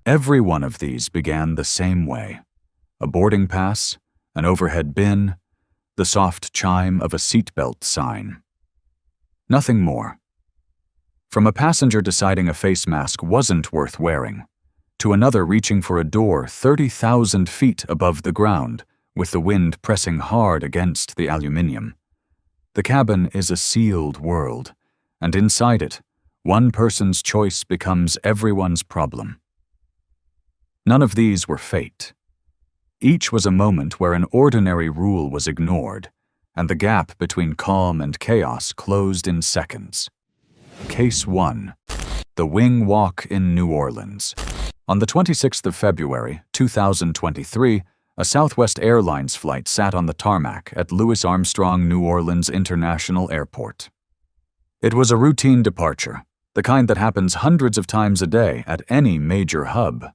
Every one of these began the same way: a boarding pass, an overhead bin, the soft chime of a seatbelt sign. Nothing more. From a passenger deciding a face mask wasn't worth wearing, to another reaching for a door 30,000 feet above the ground, with the wind pressing hard against the aluminium. The cabin is a sealed world, and inside it, one person's choice becomes everyone's problem. None of these were fate. Each was a moment where an ordinary rule was ignored, and the gap between calm and chaos closed in seconds. Case 1. The Wing Walk in New Orleans. On the 26th of February, 2023, a Southwest Airlines flight sat on the tarmac at Louis Armstrong New Orleans International Airport. It was a routine departure, the kind that happens hundreds of times a day at any major hub.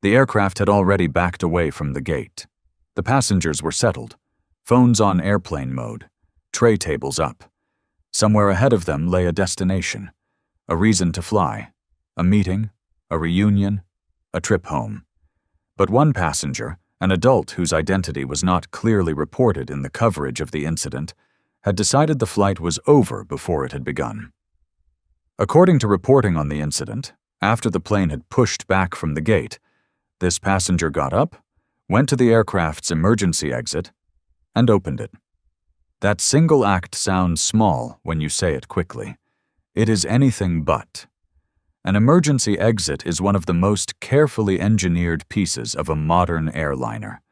The aircraft had already backed away from the gate. The passengers were settled, phones on airplane mode, tray tables up. Somewhere ahead of them lay a destination, a reason to fly, a meeting, a reunion, a trip home. But one passenger, an adult whose identity was not clearly reported in the coverage of the incident, had decided the flight was over before it had begun. According to reporting on the incident, after the plane had pushed back from the gate, this passenger got up, went to the aircraft's emergency exit, and opened it. That single act sounds small when you say it quickly. It is anything but. An emergency exit is one of the most carefully engineered pieces of a modern airliner.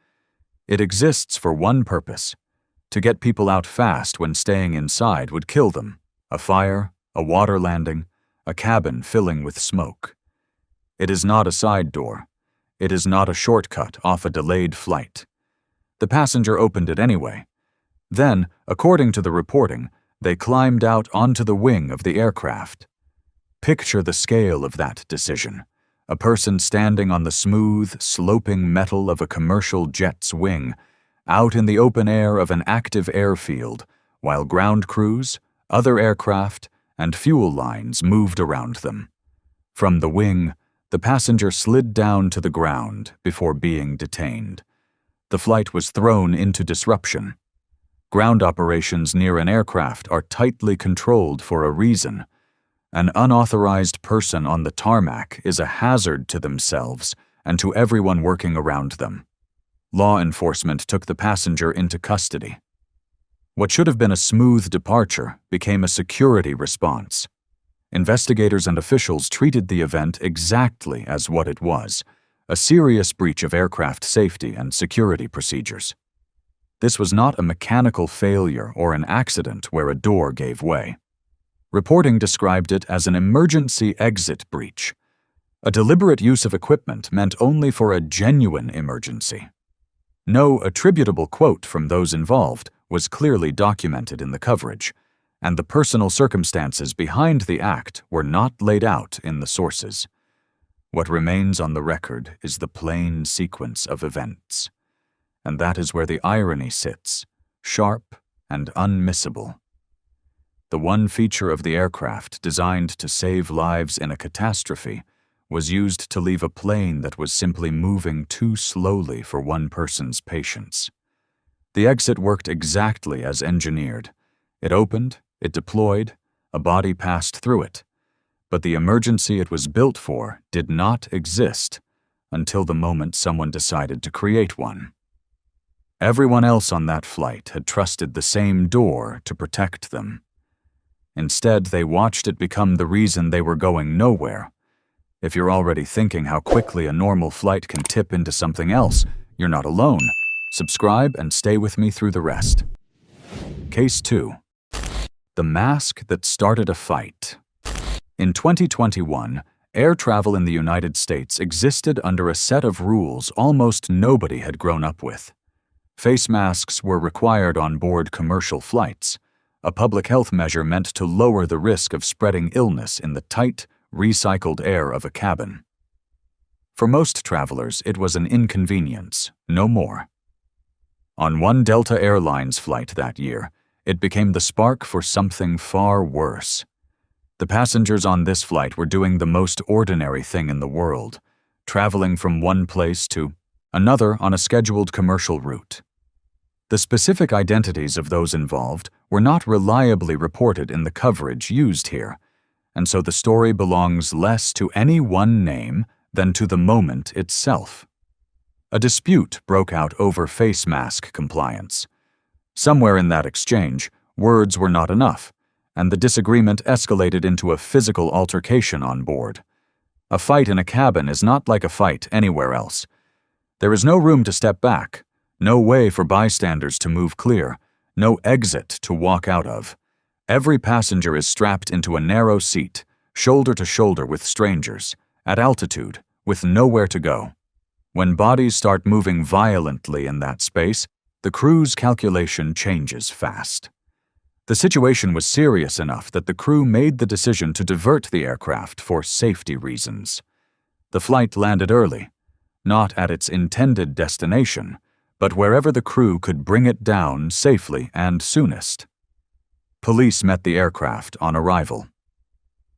It exists for one purpose: to get people out fast when staying inside would kill them: a fire, a water landing, a cabin filling with smoke. It is not a side door. It is not a shortcut off a delayed flight. The passenger opened it anyway. Then, according to the reporting, they climbed out onto the wing of the aircraft. Picture the scale of that decision: a person standing on the smooth, sloping metal of a commercial jet's wing, out in the open air of an active airfield, while ground crews, other aircraft, and fuel lines moved around them. From the wing, the passenger slid down to the ground before being detained. The flight was thrown into disruption. Ground operations near an aircraft are tightly controlled for a reason. An unauthorized person on the tarmac is a hazard to themselves and to everyone working around them. Law enforcement took the passenger into custody. What should have been a smooth departure became a security response. Investigators and officials treated the event exactly as what it was: a serious breach of aircraft safety and security procedures. This was not a mechanical failure or an accident where a door gave way. Reporting described it as an emergency exit breach. A deliberate use of equipment meant only for a genuine emergency. No attributable quote from those involved was clearly documented in the coverage, and the personal circumstances behind the act were not laid out in the sources. What remains on the record is the plain sequence of events. And that is where the irony sits, sharp and unmissable. The one feature of the aircraft designed to save lives in a catastrophe was used to leave a plane that was simply moving too slowly for one person's patience. The exit worked exactly as engineered. It opened, it deployed, a body passed through it. But the emergency it was built for did not exist until the moment someone decided to create one. Everyone else on that flight had trusted the same door to protect them. Instead, they watched it become the reason they were going nowhere. If you're already thinking how quickly a normal flight can tip into something else, you're not alone. Subscribe and stay with me through the rest. Case 2. The Mask That Started a Fight. In 2021, air travel in the United States existed under a set of rules almost nobody had grown up with. Face masks were required on board commercial flights, a public health measure meant to lower the risk of spreading illness in the tight, recycled air of a cabin. For most travelers, it was an inconvenience, no more. On one Delta Airlines flight that year, it became the spark for something far worse. The passengers on this flight were doing the most ordinary thing in the world, traveling from one place to another on a scheduled commercial route. The specific identities of those involved were not reliably reported in the coverage used here, and so the story belongs less to any one name than to the moment itself. A dispute broke out over face mask compliance. Somewhere in that exchange, words were not enough, and the disagreement escalated into a physical altercation on board. A fight in a cabin is not like a fight anywhere else. There is no room to step back, no way for bystanders to move clear, no exit to walk out of. Every passenger is strapped into a narrow seat, shoulder to shoulder with strangers, at altitude, with nowhere to go. When bodies start moving violently in that space, the crew's calculation changes fast. The situation was serious enough that the crew made the decision to divert the aircraft for safety reasons. The flight landed early, not at its intended destination, but wherever the crew could bring it down safely and soonest. Police met the aircraft on arrival.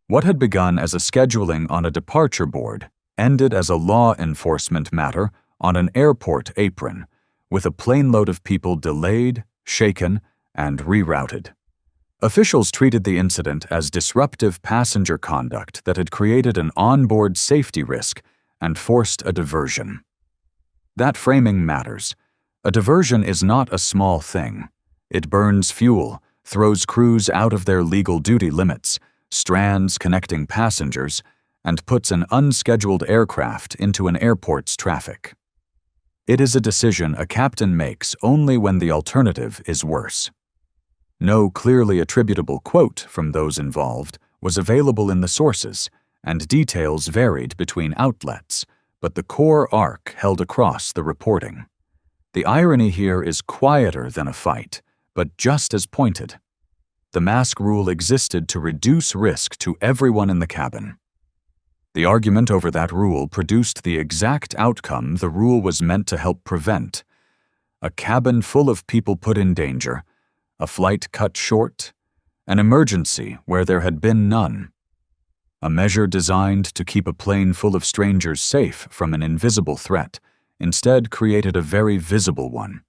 What had begun as a scheduling on a departure board ended as a law enforcement matter on an airport apron, with a plane load of people delayed, shaken, and rerouted. Officials treated the incident as disruptive passenger conduct that had created an onboard safety risk and forced a diversion. That framing matters. A diversion is not a small thing. It burns fuel, throws crews out of their legal duty limits, strands connecting passengers, and puts an unscheduled aircraft into an airport's traffic. It is a decision a captain makes only when the alternative is worse. No clearly attributable quote from those involved was available in the sources, and details varied between outlets, but the core arc held across the reporting. The irony here is quieter than a fight, but just as pointed. The mask rule existed to reduce risk to everyone in the cabin. The argument over that rule produced the exact outcome the rule was meant to help prevent: a cabin full of people put in danger, a flight cut short, an emergency where there had been none. A measure designed to keep a plane full of strangers safe from an invisible threat instead created a very visible one.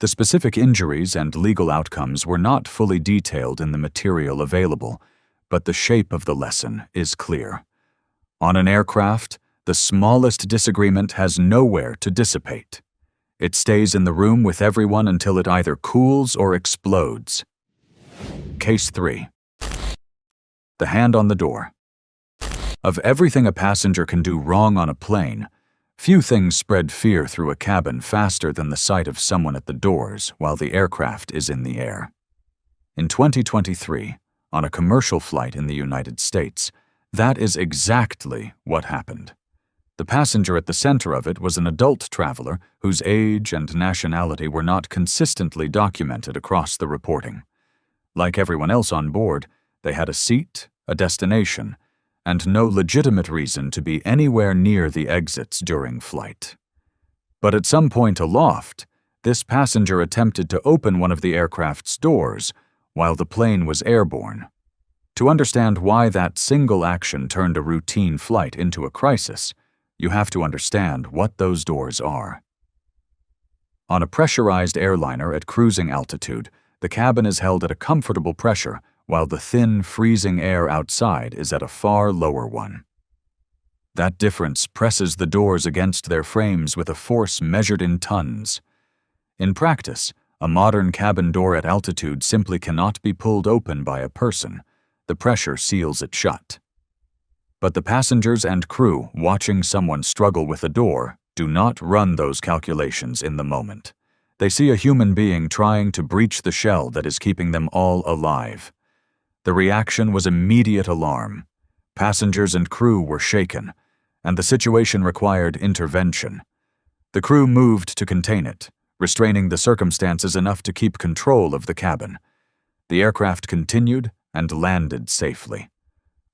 The specific injuries and legal outcomes were not fully detailed in the material available, but the shape of the lesson is clear. On an aircraft, the smallest disagreement has nowhere to dissipate. It stays in the room with everyone until it either cools or explodes. Case 3. The hand on the door. Of everything a passenger can do wrong on a plane, few things spread fear through a cabin faster than the sight of someone at the doors while the aircraft is in the air. In 2023, on a commercial flight in the United States, that is exactly what happened. The passenger at the center of it was an adult traveler whose age and nationality were not consistently documented across the reporting. Like everyone else on board, they had a seat, a destination, and no legitimate reason to be anywhere near the exits during flight. But at some point aloft, this passenger attempted to open one of the aircraft's doors while the plane was airborne. To understand why that single action turned a routine flight into a crisis, you have to understand what those doors are. On a pressurized airliner at cruising altitude, the cabin is held at a comfortable pressure while the thin, freezing air outside is at a far lower one. That difference presses the doors against their frames with a force measured in tons. In practice, a modern cabin door at altitude simply cannot be pulled open by a person. The pressure seals it shut. But the passengers and crew watching someone struggle with a door do not run those calculations in the moment. They see a human being trying to breach the shell that is keeping them all alive. The reaction was immediate alarm. Passengers and crew were shaken, and the situation required intervention. The crew moved to contain it, restraining the circumstances enough to keep control of the cabin. The aircraft continued and landed safely.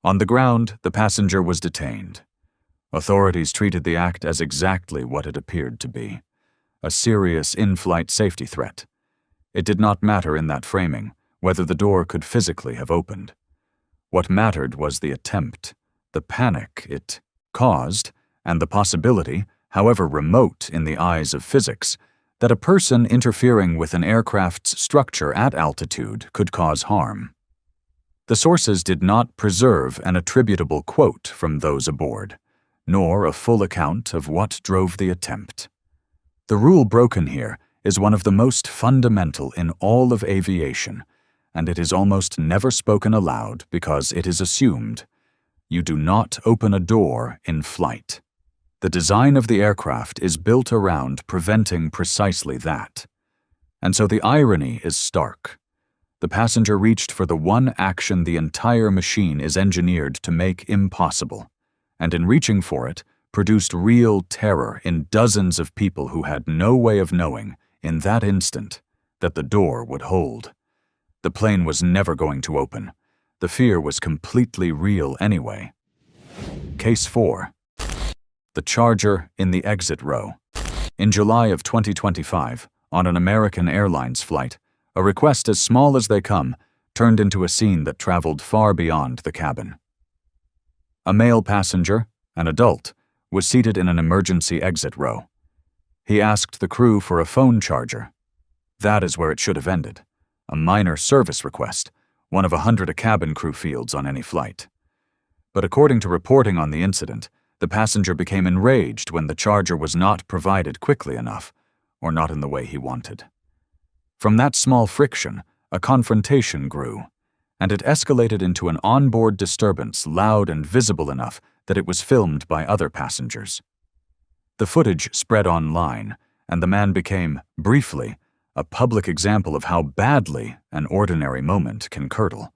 On the ground, the passenger was detained. Authorities treated the act as exactly what it appeared to be: a serious in-flight safety threat. It did not matter in that framing whether the door could physically have opened. What mattered was the attempt, the panic it caused, and the possibility, however remote in the eyes of physics, that a person interfering with an aircraft's structure at altitude could cause harm. The sources did not preserve an attributable quote from those aboard, nor a full account of what drove the attempt. The rule broken here is one of the most fundamental in all of aviation, and it is almost never spoken aloud because it is assumed. You do not open a door in flight. The design of the aircraft is built around preventing precisely that. And so the irony is stark. The passenger reached for the one action the entire machine is engineered to make impossible, and in reaching for it, produced real terror in dozens of people who had no way of knowing, in that instant, that the door would hold. The plane was never going to open. The fear was completely real anyway. Case 4. The charger in the exit row. In July of 2025, on an American Airlines flight, a request as small as they come turned into a scene that traveled far beyond the cabin. A male passenger, an adult, was seated in an emergency exit row. He asked the crew for a phone charger. That is where it should have ended. A minor service request, one of 100 cabin crew fields on any flight. But according to reporting on the incident, the passenger became enraged when the charger was not provided quickly enough, or not in the way he wanted. From that small friction, a confrontation grew, and it escalated into an onboard disturbance loud and visible enough that it was filmed by other passengers. The footage spread online, and the man became, briefly, a public example of how badly an ordinary moment can curdle.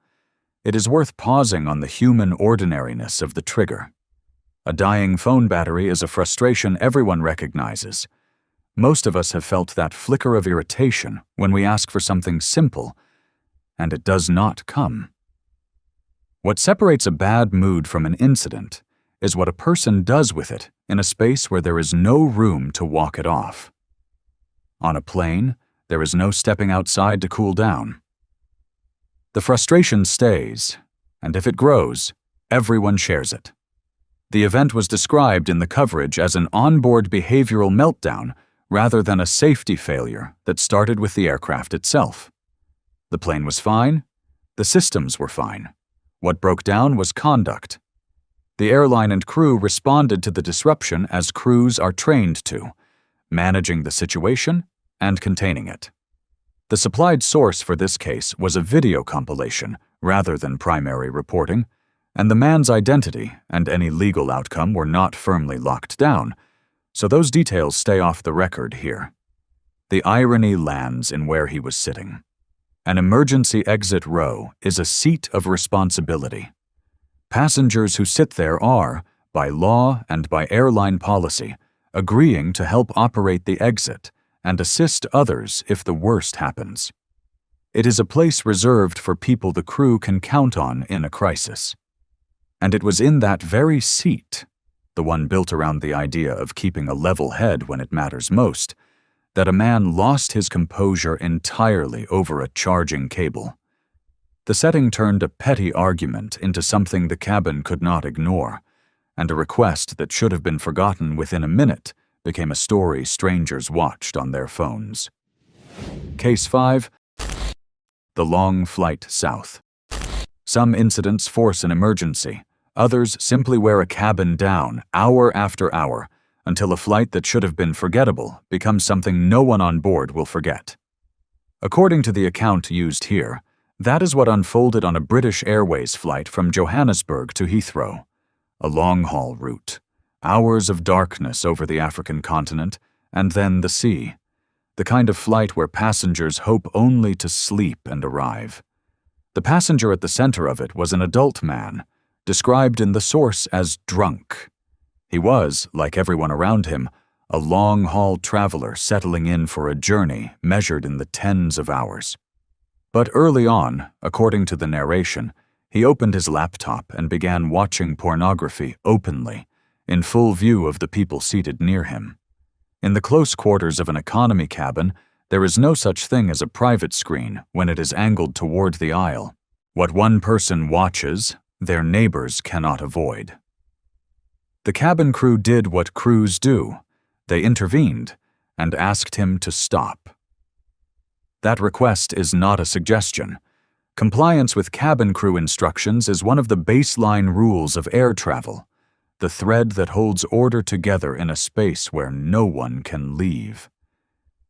It is worth pausing on the human ordinariness of the trigger. A dying phone battery is a frustration everyone recognizes. Most of us have felt that flicker of irritation when we ask for something simple, and it does not come. What separates a bad mood from an incident is what a person does with it in a space where there is no room to walk it off. On a plane, there is no stepping outside to cool down. The frustration stays, and if it grows, everyone shares it. The event was described in the coverage as an onboard behavioral meltdown rather than a safety failure that started with the aircraft itself. The plane was fine. The systems were fine. What broke down was conduct. The airline and crew responded to the disruption as crews are trained to, managing the situation and containing it. The supplied source for this case was a video compilation rather than primary reporting, and the man's identity and any legal outcome were not firmly locked down, so those details stay off the record here. The irony lands in where he was sitting. An emergency exit row is a seat of responsibility. Passengers who sit there are, by law and by airline policy, agreeing to help operate the exit and assist others if the worst happens. It is a place reserved for people the crew can count on in a crisis. And it was in that very seat, the one built around the idea of keeping a level head when it matters most, that a man lost his composure entirely over a charging cable. The setting turned a petty argument into something the cabin could not ignore, and a request that should have been forgotten within a minute became a story strangers watched on their phones. Case 5. The long flight south. Some incidents force an emergency. Others simply wear a cabin down, hour after hour, until a flight that should have been forgettable becomes something no one on board will forget. According to the account used here, that is what unfolded on a British Airways flight from Johannesburg to Heathrow, a long-haul route, hours of darkness over the African continent, and then the sea, the kind of flight where passengers hope only to sleep and arrive. The passenger at the center of it was an adult man, described in the source as drunk. He was, like everyone around him, a long-haul traveler settling in for a journey measured in the tens of hours. But early on, according to the narration, he opened his laptop and began watching pornography openly, in full view of the people seated near him. In the close quarters of an economy cabin, there is no such thing as a private screen when it is angled toward the aisle. What one person watches, their neighbors cannot avoid. The cabin crew did what crews do. They intervened and asked him to stop. That request is not a suggestion. Compliance with cabin crew instructions is one of the baseline rules of air travel, the thread that holds order together in a space where no one can leave.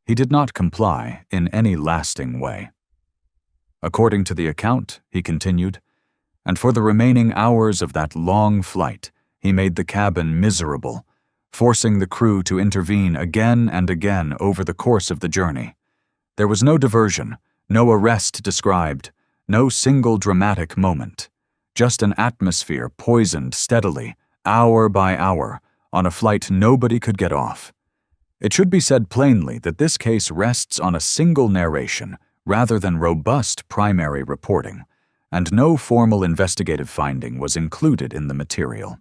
He did not comply in any lasting way. According to the account, he continued, and for the remaining hours of that long flight, he made the cabin miserable, forcing the crew to intervene again and again over the course of the journey. There was no diversion, no arrest described, no single dramatic moment, just an atmosphere poisoned steadily, hour by hour, on a flight nobody could get off. It should be said plainly that this case rests on a single narration rather than robust primary reporting, and no formal investigative finding was included in the material.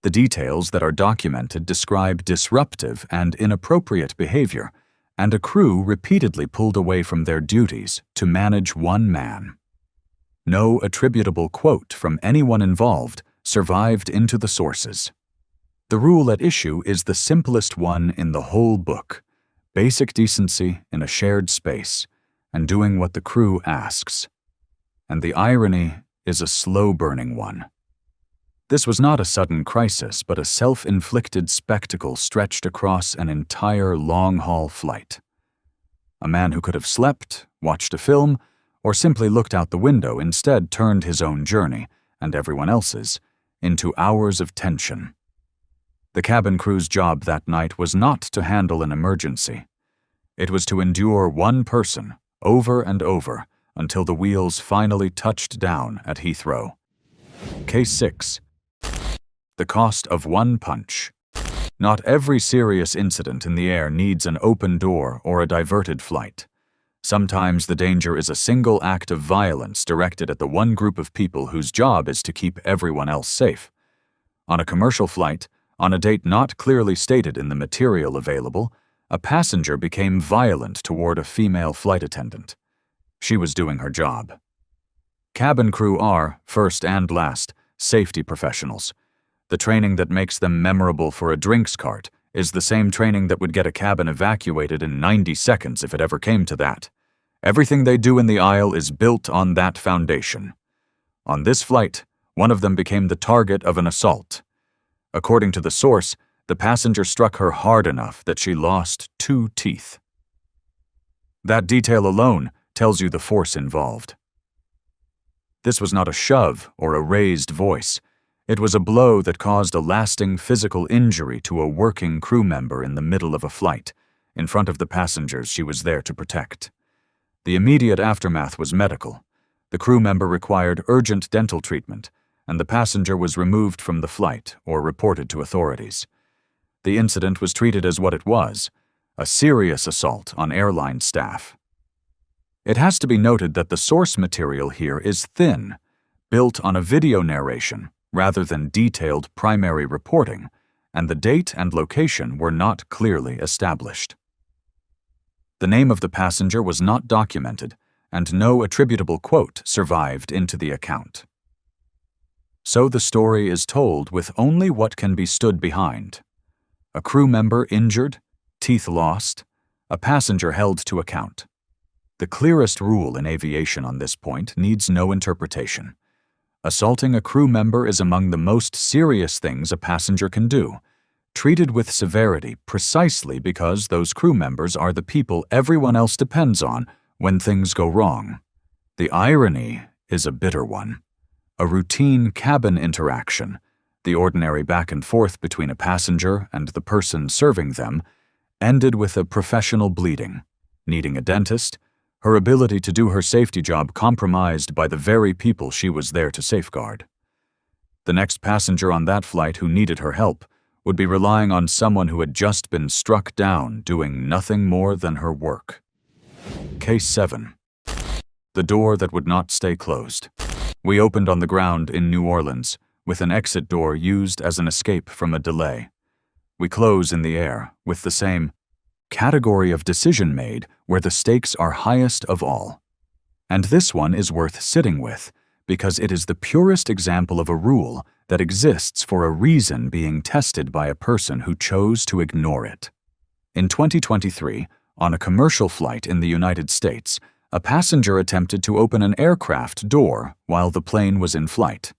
The details that are documented describe disruptive and inappropriate behavior, and a crew repeatedly pulled away from their duties to manage one man. No attributable quote from anyone involved survived into the sources. The rule at issue is the simplest one in the whole book: basic decency in a shared space, and doing what the crew asks. And the irony is a slow-burning one. This was not a sudden crisis, but a self-inflicted spectacle stretched across an entire long-haul flight. A man who could have slept, watched a film, or simply looked out the window instead turned his own journey, and everyone else's, into hours of tension. The cabin crew's job that night was not to handle an emergency. It was to endure one person, over and over, until the wheels finally touched down at Heathrow. Case 6. The cost of one punch. Not every serious incident in the air needs an open door or a diverted flight. Sometimes the danger is a single act of violence directed at the one group of people whose job is to keep everyone else safe. On a commercial flight, on a date not clearly stated in the material available, a passenger became violent toward a female flight attendant. She was doing her job. Cabin crew are, first and last, safety professionals. The training that makes them memorable for a drinks cart is the same training that would get a cabin evacuated in 90 seconds if it ever came to that. Everything they do in the aisle is built on that foundation. On this flight, one of them became the target of an assault. According to the source, the passenger struck her hard enough that she lost 2 teeth. That detail alone tells you the force involved. This was not a shove or a raised voice. It was a blow that caused a lasting physical injury to a working crew member in the middle of a flight, in front of the passengers she was there to protect. The immediate aftermath was medical. The crew member required urgent dental treatment, and the passenger was removed from the flight or reported to authorities. The incident was treated as what it was: a serious assault on airline staff. It has to be noted that the source material here is thin, built on a video narration rather than detailed primary reporting, and the date and location were not clearly established. The name of the passenger was not documented, and no attributable quote survived into the account. So the story is told with only what can be stood behind: a crew member injured, teeth lost, a passenger held to account. The clearest rule in aviation on this point needs no interpretation. Assaulting a crew member is among the most serious things a passenger can do, treated with severity precisely because those crew members are the people everyone else depends on when things go wrong. The irony is a bitter one. A routine cabin interaction, the ordinary back and forth between a passenger and the person serving them, ended with a professional bleeding, needing a dentist, her ability to do her safety job compromised by the very people she was there to safeguard. The next passenger on that flight who needed her help would be relying on someone who had just been struck down doing nothing more than her work. Case 7. The door that would not stay closed. We opened on the ground in New Orleans, with an exit door used as an escape from a delay. We close in the air, with the same category of decision made where the stakes are highest of all. And this one is worth sitting with, because it is the purest example of a rule that exists for a reason being tested by a person who chose to ignore it. In 2023, on a commercial flight in the United States, a passenger attempted to open an aircraft door while the plane was in flight.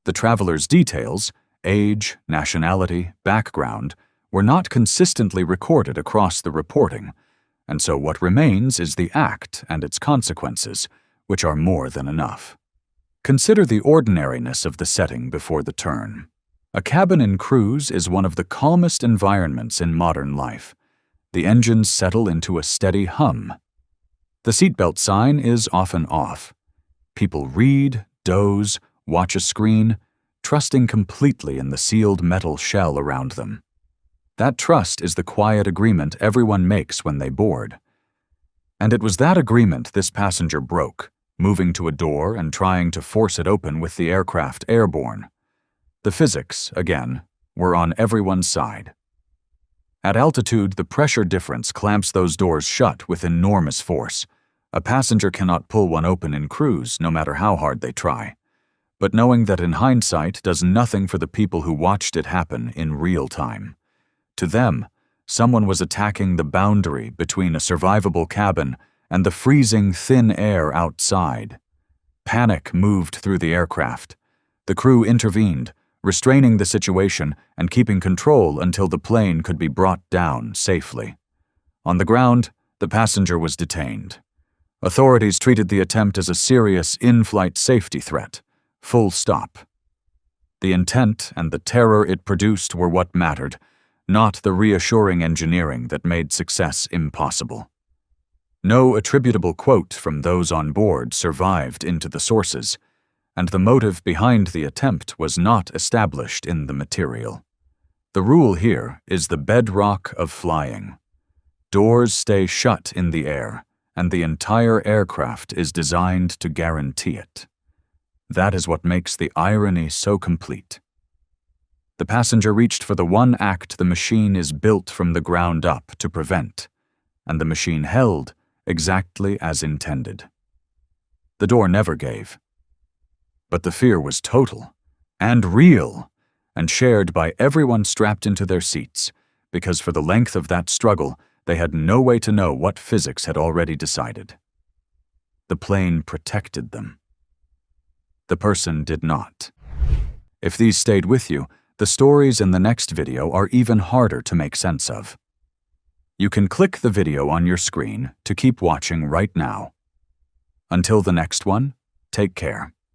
The traveler's details, age, nationality, background, were not consistently recorded across the reporting, and so what remains is the act and its consequences, which are more than enough. Consider the ordinariness of the setting before the turn. A cabin in cruise is one of the calmest environments in modern life. The engines settle into a steady hum. The seatbelt sign is often off. People read, doze, watch a screen, trusting completely in the sealed metal shell around them. That trust is the quiet agreement everyone makes when they board. And it was that agreement this passenger broke, moving to a door and trying to force it open with the aircraft airborne. The physics, again, were on everyone's side. At altitude, the pressure difference clamps those doors shut with enormous force. A passenger cannot pull one open in cruise, no matter how hard they try. But knowing that in hindsight does nothing for the people who watched it happen in real time. To them, someone was attacking the boundary between a survivable cabin and the freezing thin air outside. Panic moved through the aircraft. The crew intervened, restraining the situation and keeping control until the plane could be brought down safely. On the ground, the passenger was detained. Authorities treated the attempt as a serious in-flight safety threat. Full stop. The intent and the terror it produced were what mattered, not the reassuring engineering that made success impossible. No attributable quote from those on board survived into the sources, and the motive behind the attempt was not established in the material. The rule here is the bedrock of flying. Doors stay shut in the air, and the entire aircraft is designed to guarantee it. That is what makes the irony so complete. The passenger reached for the one act the machine is built from the ground up to prevent, and the machine held exactly as intended. The door never gave. But the fear was total, and real, and shared by everyone strapped into their seats, because for the length of that struggle, they had no way to know what physics had already decided. The plane protected them. The person did not. If these stayed with you, the stories in the next video are even harder to make sense of. You can click the video on your screen to keep watching right now. Until the next one, take care.